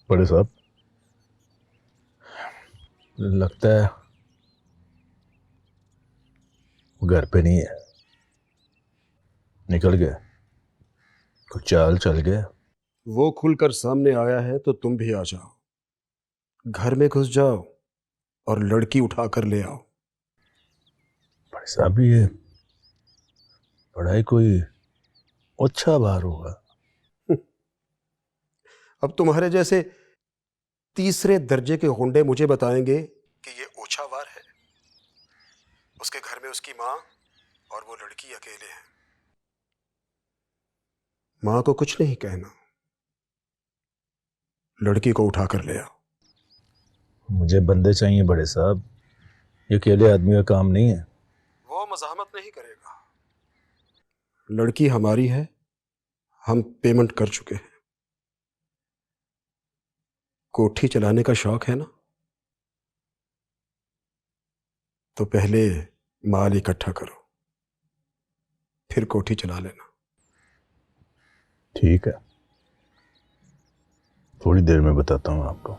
बड़े साहब, लगता है वो घर पे नहीं है, निकल गया, कुछ चाल चल गया। वो खुलकर सामने आया है तो तुम भी आ जाओ, घर में घुस जाओ और लड़की उठा कर ले आओ। बड़े साहब, ये पढ़ाई कोई अच्छा बार होगा। अब तुम्हारे जैसे तीसरे दर्जे के गुंडे मुझे बताएंगे कि ये ओछा वार है। उसके घर में उसकी माँ और वो लड़की अकेले हैं। माँ को कुछ नहीं कहना, लड़की को उठा कर ले आओ। मुझे बंदे चाहिए बड़े साहब, ये अकेले आदमी का काम नहीं है। वो मज़ाहमत नहीं करेगा। लड़की हमारी है, हम पेमेंट कर चुके हैं। कोठी चलाने का शौक है ना, तो पहले माल इकट्ठा करो, फिर कोठी चला लेना। ठीक है, थोड़ी देर में बताता हूँ आपको।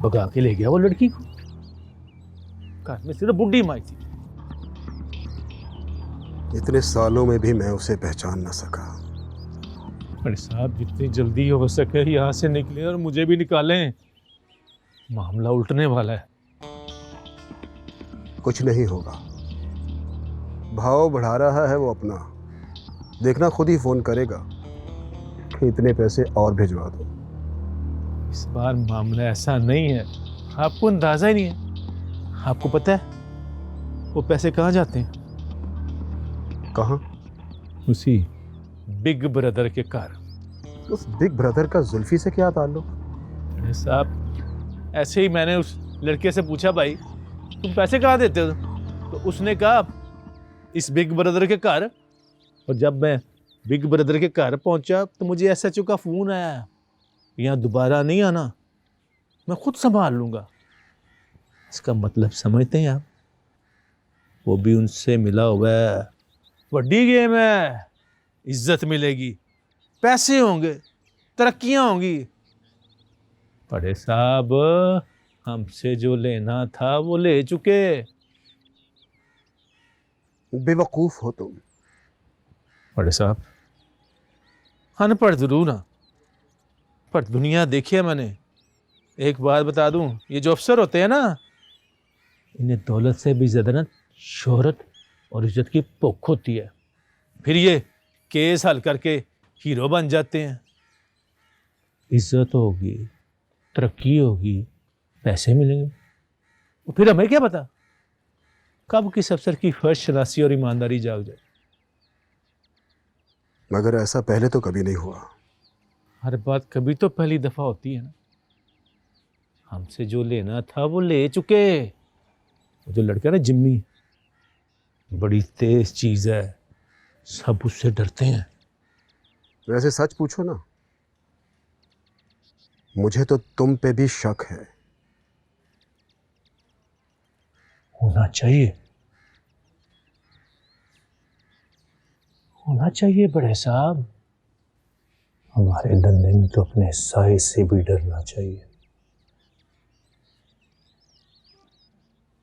भगा के ले गया वो लड़की को। घर में सिर्फ बुढ़ी माई थी। इतने सालों में भी मैं उसे पहचान ना सका। बड़े साहब, जितनी जल्दी हो सके यहाँ से निकले और मुझे भी निकालें, मामला उल्टने वाला है। कुछ नहीं होगा, भाव बढ़ा रहा है वो अपना, देखना खुद ही फोन करेगा कि इतने पैसे और भिजवा दो। इस बार मामला ऐसा नहीं है, आपको अंदाजा ही नहीं है। आपको पता है वो पैसे कहाँ जाते हैं? कहाँ? उसी बिग ब्रदर के घर। उस बिग ब्रदर का जुल्फी से क्या ताल्लुक? बड़े साहब, ऐसे ही मैंने उस लड़के से पूछा, भाई तुम पैसे कहाँ देते हो? तो उसने कहा इस बिग ब्रदर के घर। और जब मैं बिग ब्रदर के घर पहुंचा तो मुझे एसएचओ का फोन आया, यहाँ दोबारा नहीं आना, मैं खुद संभाल लूंगा। इसका मतलब समझते हैं आप? वो भी उनसे मिला हुआ है। बड़ी गेम है, इज्जत मिलेगी, पैसे होंगे, तरक्कियां होंगी। बड़े साहब, हमसे जो लेना था वो ले चुके। बेवकूफ हो तुम। बड़े साहब, अनपढ़ जरूर ना, पर दुनिया देखी है मैंने। एक बात बता दूं, ये जो अफसर होते हैं ना, इन्हें दौलत से भी ज्यादा ना शोहरत और इज्जत की भूख होती है। फिर ये केस हल करके हीरो बन जाते हैं। इज्जत होगी, तरक्की होगी, पैसे मिलेंगे, और फिर हमें क्या पता कब किस अफसर की फर्ज शनासी और ईमानदारी जाग जाए। मगर ऐसा पहले तो कभी नहीं हुआ। हर बात कभी तो पहली दफा होती है ना। हमसे जो लेना था वो ले चुके। वो जो लड़का ना जिम्मी, बड़ी तेज चीज है, सब उससे डरते हैं। वैसे सच पूछो ना, मुझे तो तुम पे भी शक है। होना चाहिए, होना चाहिए बड़े साहब। हमारे धंधे में तो अपने साइज से भी डरना चाहिए।